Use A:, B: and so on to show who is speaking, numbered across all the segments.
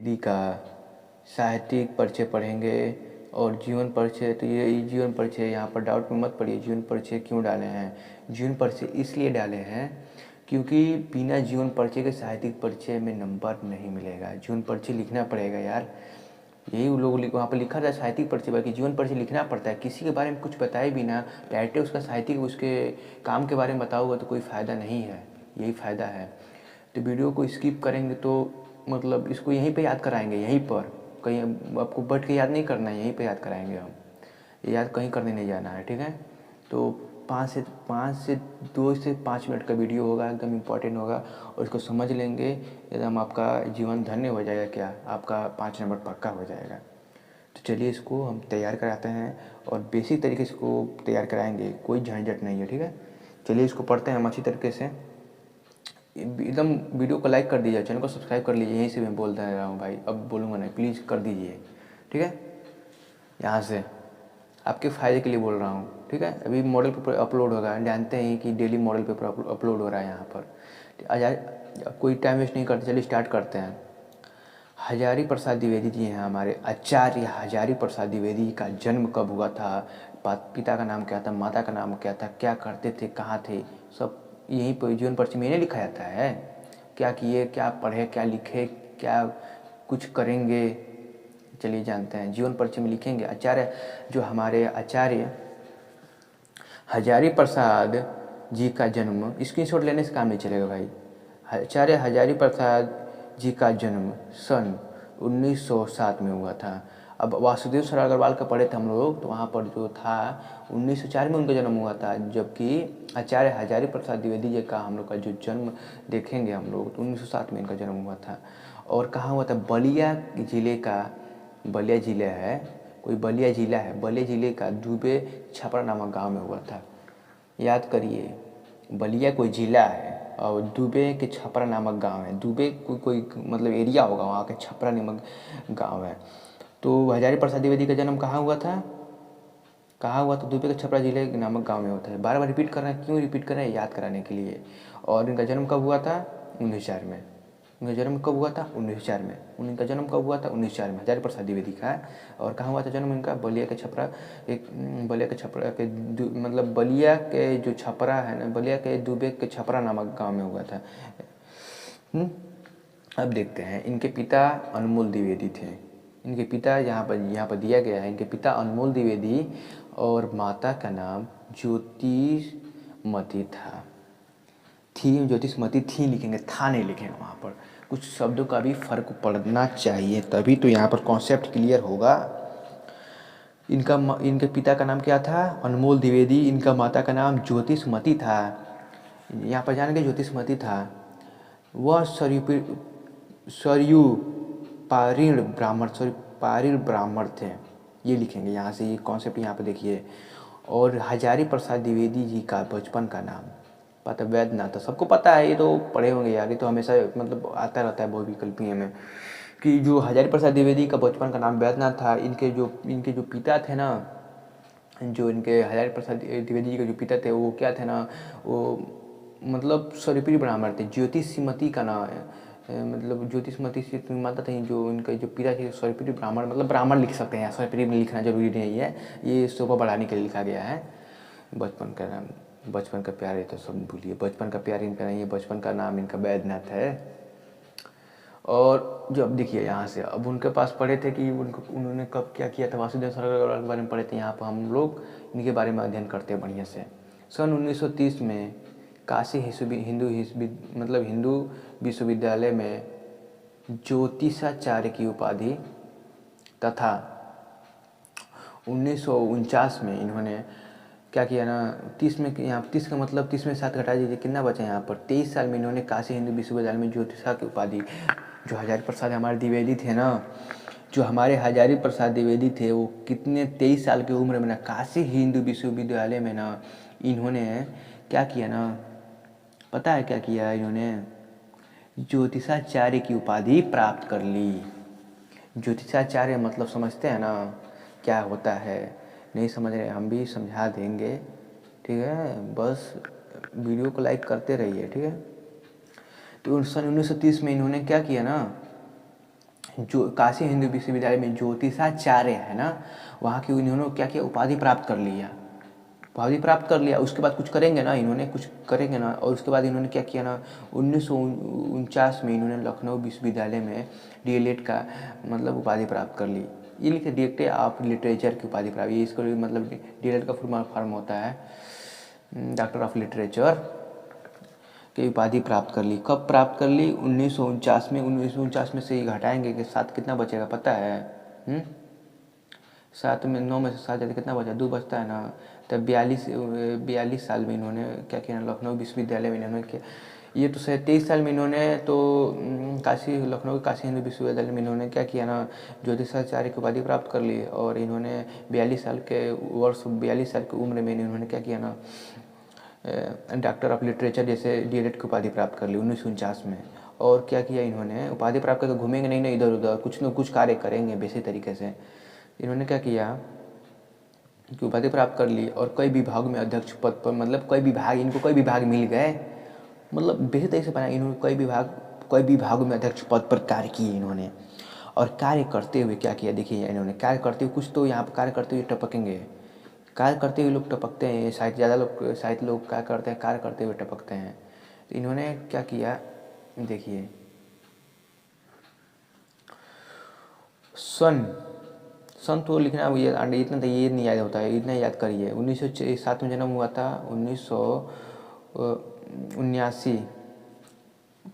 A: दी का साहित्यिक परिचय पढ़ेंगे और जीवन परिचय। तो ये जीवन परिचय यहाँ पर डाउट में मत पड़िए, जीवन परिचय क्यों डाले हैं। जीवन परिचय इसलिए डाले हैं क्योंकि बिना जीवन परिचय के साहित्यिक परिचय में नंबर नहीं मिलेगा। जीवन परिचय लिखना पड़ेगा यार, यही लोग वहाँ पर लिखा था साहित्यिक परिचय, बाकी जीवन परिचय लिखना पड़ता है। किसी के बारे में कुछ बताए बिना डायरेक्ट उसका साहित्यिक उसके काम के बारे में बताओगे तो कोई फ़ायदा नहीं है, यही फ़ायदा है। तो वीडियो को स्किप करेंगे तो मतलब इसको यहीं पे याद कराएंगे, यहीं पर, कहीं आपको बैठ के याद नहीं करना है, यहीं पे याद कराएंगे हम, याद कहीं करने नहीं जाना है, ठीक है। तो 2 से 5 मिनट का वीडियो होगा, एकदम इम्पोर्टेंट होगा और इसको समझ लेंगे एकदम आपका जीवन धन्य हो जाएगा, क्या आपका 5 नंबर पक्का हो जाएगा। तो चलिए इसको हम तैयार कराते हैं और बेसिक तरीके से इसको तैयार कराएंगे, कोई झंझट नहीं है, ठीक है। चलिए इसको पढ़ते हैं हम अच्छी तरीके से। एकदम वीडियो को लाइक कर दीजिए, चैनल को सब्सक्राइब कर लीजिए, यहीं से मैं बोलता रहा हूँ भाई, अब बोलूँगा नहीं, प्लीज़ कर दीजिए, ठीक है। यहाँ से आपके फ़ायदे के लिए बोल रहा हूँ, ठीक है। अभी मॉडल पेपर अपलोड होगा, जानते हैं कि डेली मॉडल पेपर अपलोड हो रहा है यहाँ पर। आज कोई टाइम वेस्ट नहीं करते, चलिए स्टार्ट करते हैं। हजारी प्रसाद द्विवेदी जी हैं हमारे आचार्य। हजारी प्रसाद द्विवेदी जी का जन्म कब हुआ था, पिता का नाम क्या था, माता का नाम क्या था, क्या करते थे, कहाँ थे, सब यहीं पर जीवन परिचय में नहीं लिखा जाता है। क्या किए, क्या पढ़े, क्या लिखे, क्या कुछ करेंगे, चलिए जानते हैं। जीवन परिचय में लिखेंगे आचार्य, जो हमारे आचार्य हजारी प्रसाद जी का जन्म, स्क्रीनशॉट लेने से काम नहीं चलेगा भाई। आचार्य हजारी प्रसाद जी का जन्म सन 1907 में हुआ था। अब वासुदेव सर अग्रवाल का पढ़े थे हम लोग, तो वहाँ पर जो था 1904 में उनका जन्म हुआ था, जबकि आचार्य हजारी प्रसाद द्विवेदी जी का हम लोग का जो जन्म देखेंगे हम लोग तो 1907 में इनका जन्म हुआ था। और कहाँ हुआ था, बलिया ज़िले का, बलिया ज़िला है, कोई बलिया ज़िला है, बलिया ज़िले का दुबे छपरा नामक गांव में हुआ था। याद करिए, बलिया कोई ज़िला है और दुबे के छपरा नामक गांव है। दुबे कोई मतलब एरिया होगा, वहाँ के छपरा नामक गांव है। तो हजारी प्रसाद द्विवेदी का जन्म कहाँ हुआ था, कहाँ हुआ, तो दुबे के छपरा जिले के नामक गांव में होता है। बार बार रिपीट कर रहे हैं, क्यों रिपीट कर रहे हैं, याद कराने के लिए। और इनका जन्म कब हुआ था, 1904 में। इनका जन्म कब हुआ था, 1904 में। उनका जन्म कब हुआ था, 1904 में, हजारी प्रसाद द्विवेदी का है। और कहाँ हुआ था जन्म इनका, बलिया के छपरा, एक बलिया के छपरा के मतलब बलिया के जो छपरा है ना, बलिया के दुबे के छपरा नामक गाँव में हुआ था। अब देखते हैं, इनके पिता अनमोल द्विवेदी थे। इनके पिता यहाँ पर दिया गया है, इनके पिता अनमोल द्विवेदी और माता का नाम ज्योतिषमती था। थी, ज्योतिषमती थी लिखेंगे, था नहीं लिखेंगे, वहाँ पर कुछ शब्दों का भी फर्क पड़ना चाहिए, तभी तो यहाँ पर कॉन्सेप्ट क्लियर होगा। इनके पिता का नाम क्या था, अनमोल द्विवेदी। इनका माता का नाम ज्योतिषमती था। यहाँ पर जान के ज्योतिषमती था। वह सरयू पारीण ब्राह्मण थे, ये लिखेंगे यहाँ से, ये कॉन्सेप्ट यहाँ पे देखिए। और हजारी प्रसाद द्विवेदी जी का बचपन का नाम पता, वैद्यनाथ, तो सबको पता है, ये तो पढ़े होंगे यार, ये तो हमेशा मतलब आता रहता है बहुविकल्पीय में, कि जो हजारी प्रसाद द्विवेदी का बचपन का नाम वैद्यनाथ था। इनके जो पिता थे ना, जो इनके हजारी प्रसाद द्विवेदी जी के जो पिता थे वो क्या थे ना, वो मतलब स्वरूपी ब्राह्मण थे। ज्योतिषमती का नाम है, मतलब ज्योतिषमती से तुम मानता था, जो इनके जो पिता थे स्वरूपी ब्राह्मण, मतलब ब्राह्मण लिख सकते हैं, स्वरूपी में लिखना जरूरी नहीं है, ये शोभा बढ़ाने के लिए लिखा गया है। बचपन का नाम, बचपन का प्यार, ये तो सब भूलिए, बचपन का प्यार इनका नहीं है, बचपन का नाम इनका वैद्यनाथ है। और जो अब देखिए यहाँ से, अब उनके पास पढ़े थे कि उन्होंने कब क्या किया था, वासुदेव सागर के बारे में पढ़े थे। यहाँ पर हम लोग इनके बारे में अध्ययन करते हैं बढ़िया से। सन 1930 में काशी हिंदू विश्वविद्यालय में ज्योतिषाचार्य की उपाधि तथा 1949 में इन्होंने क्या किया ना, 30 में, यहाँ 30 का मतलब 30 में 7 घटा दीजिए, कितना बचा यहाँ पर, 23 साल में इन्होंने काशी हिंदू विश्वविद्यालय में ज्योतिषा की उपाधि। जो हजारी प्रसाद हमारे द्विवेदी थे ना, जो हमारे हजारी प्रसाद द्विवेदी थे, वो कितने 23 साल की उम्र में ना काशी हिंदू विश्वविद्यालय में ना इन्होंने क्या किया ना, पता है क्या किया इन्होंने, ज्योतिषाचार्य की उपाधि प्राप्त कर ली। ज्योतिषाचार्य मतलब समझते हैं ना क्या होता है, नहीं समझ रहे, हम भी समझा देंगे, ठीक है, बस वीडियो को लाइक करते रहिए, ठीक है। तो सन 1930 में इन्होंने क्या किया ना, जो काशी हिंदू विश्वविद्यालय में ज्योतिषाचार्य है ना, वहाँ की इन्होंने क्या किया, उपाधि प्राप्त कर लिया, उपाधि प्राप्त कर लिया। उसके बाद कुछ करेंगे ना, इन्होंने कुछ करेंगे ना, और उसके बाद इन्होंने क्या किया ना, 1949 में इन्होंने लखनऊ विश्वविद्यालय में डीएलएड का मतलब उपाधि प्राप्त कर ली। ये लिखे डायरेक्टर ऑफ लिटरेचर की उपाधि प्राप्त, ये इसको मतलब डीएलएड का फुल फॉर्म होता है डॉक्टर ऑफ लिटरेचर की उपाधि प्राप्त कर ली। कब प्राप्त कर ली? 1949 में। 1949 में से ये घटाएंगे कि 7 कितना बचेगा पता है? 7 में 9 में से 7 जाते कितना बचा? 2 बचता है ना। तब 42 साल में इन्होंने क्या किया, लखनऊ विश्वविद्यालय में इन्होंने क्या, ये तो 23 साल में इन्होंने तो लखनऊ काशी हिंदू विश्वविद्यालय में इन्होंने क्या किया ना, ज्योतिषाचार्य की उपाधि प्राप्त कर ली। और इन्होंने 42 साल की उम्र में इन्होंने क्या किया ना, डॉक्टर ऑफ लिटरेचर जैसे डीएलएड की उपाधि प्राप्त कर ली 1949 में। और क्या किया इन्होंने, उपाधि प्राप्त करके घूमेंगे नहीं ना इधर उधर, कुछ न कुछ कार्य करेंगे बेसिक तरीके से। इन्होंने क्या किया कि उपाधि प्राप्त कर ली और कई विभाग में अध्यक्ष पद पर, मतलब इनको कई विभाग मिल गए, मतलब बेसिक तरीके से बनाया इन्होंने। कई विभागों में अध्यक्ष पद पर कार्य किए इन्होंने। और कार्य करते हुए क्या किया, देखिए इन्होंने कार्य करते हुए, कुछ तो यहाँ पर कार्य करते हुए टपकेंगे, कार्य करते हुए लोग टपकते हैं, साहित्य लोग क्या करते हैं, कार्य करते हुए टपकते हैं। तो इन्होंने क्या किया, देखिए सन तो लिखना ये इतना तो ये नहीं याद होता है, इतना याद करिए। 1907 में जन्म हुआ था। 1979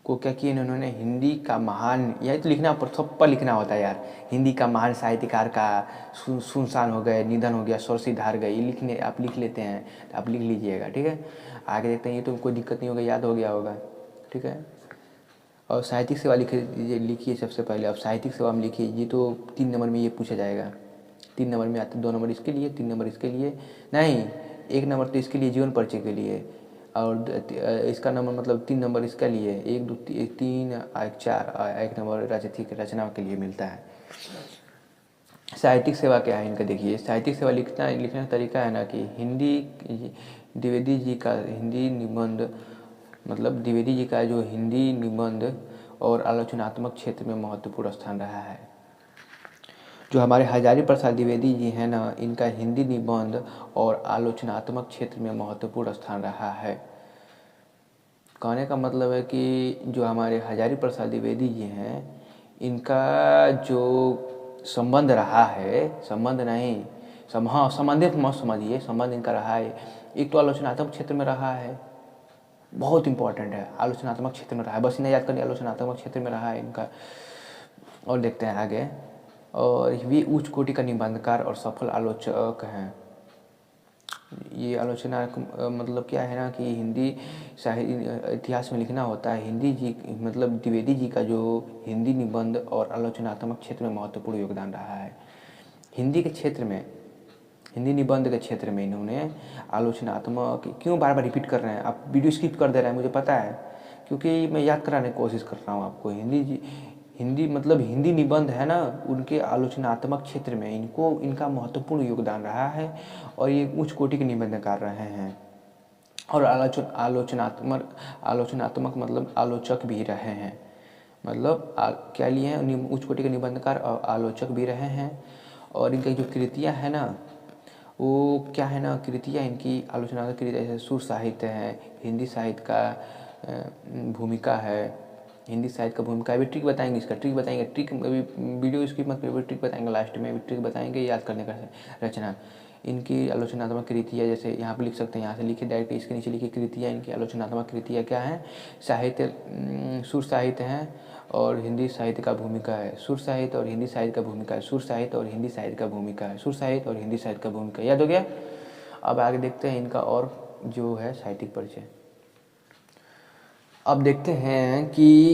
A: को क्या किया इन्होंने, हिंदी का महान, यही तो लिखना पर थप्पा लिखना होता है यार, हिंदी का महान साहित्यकार का सुनसान हो गए, निधन हो गया, स्वर्गीय धार गए। ये आप लिख लेते हैं तो आप लिख लीजिएगा, ठीक है। आगे देखते हैं, ये तो कोई दिक्कत नहीं होगा, याद हो गया होगा, ठीक है। और साहित्यिक सेवा लिखिए सबसे पहले। अब साहित्यिक सेवा में लिखिए, ये तो 3 नंबर में ये पूछा जाएगा। 3 नंबर में आता है, 2 नंबर इसके लिए, 3 नंबर इसके लिए, नहीं 1 नंबर तो इसके लिए, जीवन परिचय के लिए। और इसका नंबर मतलब 3 नंबर इसका लिए, 1 2 3 4, 1 नंबर राजनीतिक रचना के लिए मिलता है। साहित्यिक सेवा क्या है इनका, देखिए साहित्यिक सेवा लिखने का तरीका है ना कि द्विवेदी जी का हिंदी निबंध, मतलब द्विवेदी जी का जो हिंदी निबंध और आलोचनात्मक क्षेत्र में महत्वपूर्ण स्थान रहा है। जो हमारे हजारी प्रसाद द्विवेदी जी हैं ना, इनका हिंदी निबंध और आलोचनात्मक क्षेत्र में महत्वपूर्ण स्थान रहा है। कहने का मतलब है कि जो हमारे हजारी प्रसाद द्विवेदी जी हैं, इनका जो संबंध रहा है, संबंध नहीं हाँ संबंधित मत समझिए, संबंध इनका रहा है, एक तो आलोचनात्मक क्षेत्र में रहा है, बहुत इंपॉर्टेंट है, आलोचनात्मक क्षेत्र में रहा है, बस इन्हें याद करिए, आलोचनात्मक क्षेत्र में रहा है इनका। और देखते हैं आगे। और वे उच्च कोटि का निबंधकार और सफल आलोचक हैं। ये आलोचना मतलब क्या है ना कि हिंदी साहित्य इतिहास में लिखना होता है, हिंदी जी मतलब द्विवेदी जी का जो हिंदी निबंध और आलोचनात्मक क्षेत्र में महत्वपूर्ण योगदान रहा है। हिंदी के क्षेत्र में, हिंदी निबंध के क्षेत्र में इन्होंने आलोचनात्मक, क्यों बार बार रिपीट कर रहे हैं आप, वीडियो स्किप कर दे रहे हैं, मुझे पता है, क्योंकि मैं याद कराने की कोशिश कर रहा हूँ आपको। हिंदी मतलब हिंदी निबंध है ना, उनके आलोचनात्मक क्षेत्र में इनका महत्वपूर्ण योगदान रहा है और ये उच्च कोटि के निबंधकार रहे हैं। और आलोचनात्मक मतलब आलोचक भी रहे हैं, मतलब क्या लिए हैं, उच्च कोटि के निबंधकार और आलोचक भी रहे हैं। और इनकी जो कृतियाँ हैं ना, वो क्या है ना, कृतियाँ इनकी आलोचनात्मक कृतियाँ जैसे सुर साहित्य है, हिंदी साहित्य का भूमिका है, हिंदी साहित्य का भूमिका है। अभी ट्रिक बताएंगे, इसका ट्रिक बताएंगे, ट्रिक अभी वीडियो स्किप मत करिए, ट्रिक बताएंगे लास्ट में, ट्रिक बताएंगे याद करने का रचना। इनकी आलोचनात्मक कृतियाँ जैसे यहाँ पे लिख सकते हैं, यहाँ से लिखिए डायरेक्ट, इसके नीचे लिखिए कृतियाँ, इनकी आलोचनात्मक कृतियाँ क्या हैं, साहित्य सुर साहित्य हैं और हिंदी साहित्य का भूमिका है, सुर साहित्य और हिंदी साहित्य का भूमिका है, सुर साहित्य और हिंदी साहित्य का भूमिका है, सुर साहित्य और हिंदी साहित्य का भूमिका, याद हो गया। अब आगे देखते हैं इनका और जो है साहित्यिक परिचय। अब देखते हैं कि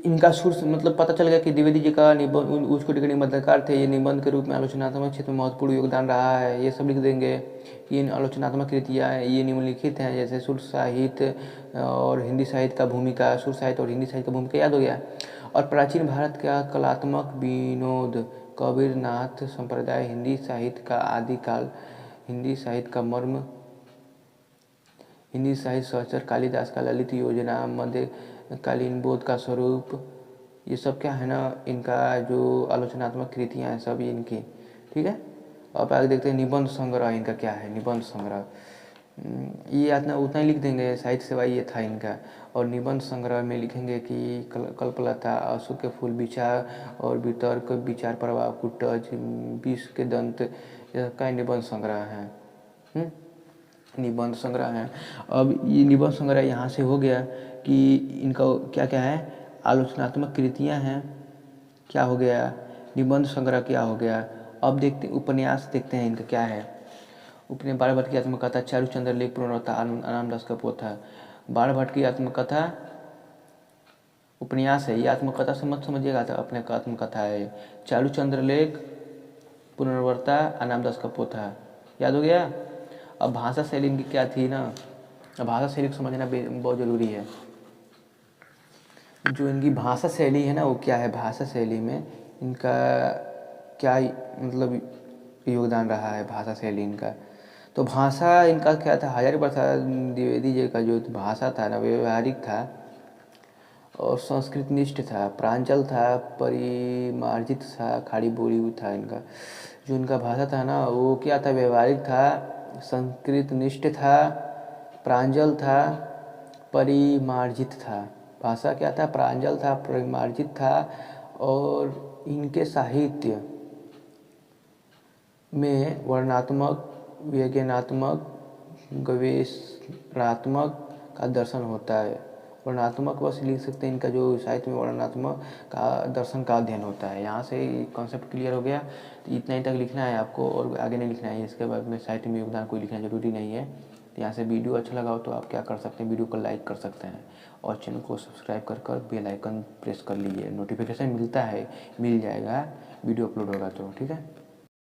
A: इनका सुर मतलब पता चल गया कि द्विवेदी जी का निबंध उच्च कोटि के निबंधकार थे, ये निबंध के रूप में आलोचनात्मक क्षेत्र में महत्वपूर्ण योगदान रहा है, ये सब लिख देंगे। ये आलोचनात्मक कृतियाँ ये निम्नलिखित हैं, जैसे सुर साहित्य और हिंदी साहित्य का भूमिका, सुर साहित्य और हिंदी साहित्य का भूमिका, याद हो गया। और प्राचीन भारत का कलात्मक विनोद, कबीरनाथ संप्रदाय, हिंदी साहित्य का आदिकाल, हिंदी साहित्य का मर्म, हिंदी साहित्य सहचर, कालिदास का ललित योजना, मध्यकालीन बोध का स्वरूप, ये सब क्या है ना, इनका जो आलोचनात्मक कृतियाँ हैं सब इनकी, ठीक है। अब आगे देखते हैं निबंध संग्रह इनका क्या है। निबंध संग्रह ये इतना उतना ही लिख देंगे, साहित्य सेवा ये था इनका। और निबंध संग्रह में लिखेंगे कि कल्पलता, अशोक के फूल, विचार और वितर्क, विचार प्रवाह, कुटज, विष के दंत, का निबंध संग्रह है। निबंध संग्रह है। अब ये निबंध संग्रह यहाँ से हो गया कि इनका क्या क्या है, आलोचनात्मक कृतियाँ हैं, क्या हो गया, निबंध संग्रह क्या हो गया। अब देखते उपन्यास देखते हैं इनका क्या है। उपन्यास बाणभट्ट की आत्मकथा, चारूचंद्र लेख पुनर्वार्ता, आनंददास का पोथा। बाणभट्ट की आत्मकथा उपन्यास है, ये आत्मकथा से मत समझिएगा, तो अपने का आत्मकथा है। चारूचंद्र लेख पुनर्वार्ता, आनंददास का पोथा, याद हो गया। अब भाषा शैली इनकी क्या थी ना, अब भाषा शैली को समझना बहुत ज़रूरी है। जो इनकी भाषा शैली है ना वो क्या है, भाषा शैली में इनका क्या मतलब योगदान रहा है भाषा शैली इनका। तो भाषा इनका क्या था, हजारी प्रसाद द्विवेदी जी का जो भाषा था ना, व्यवहारिक था और संस्कृत निष्ठ था, प्रांजल था, परिमार्जित था, खाड़ी बोली था इनका। जो इनका भाषा था ना वो क्या था, व्यवहारिक था, संस्कृत निष्ठ था, प्रांजल था, परिमार्जित था। भाषा क्या था, प्रांजल था, परिमार्जित था। और इनके साहित्य में वर्णनात्मक, व्यंग्यात्मक, गवेषणात्मक का दर्शन होता है। वर्णनात्मक बस लिख सकते हैं, इनका जो साहित्य में वर्णनात्मक का दर्शन का अध्ययन होता है। यहाँ से कॉन्सेप्ट क्लियर हो गया। तो इतना ही तक लिखना है आपको और आगे नहीं लिखना है। इसके बाद में साहित्य में योगदान कोई लिखना जरूरी नहीं है। तो यहाँ से वीडियो अच्छा लगा हो तो आप क्या कर सकते हैं, वीडियो को लाइक कर सकते हैं और चैनल को सब्सक्राइब कर बेल आइकन प्रेस कर लीजिए। नोटिफिकेशन मिलता है, मिल जाएगा वीडियो अपलोड होगा तो, ठीक है।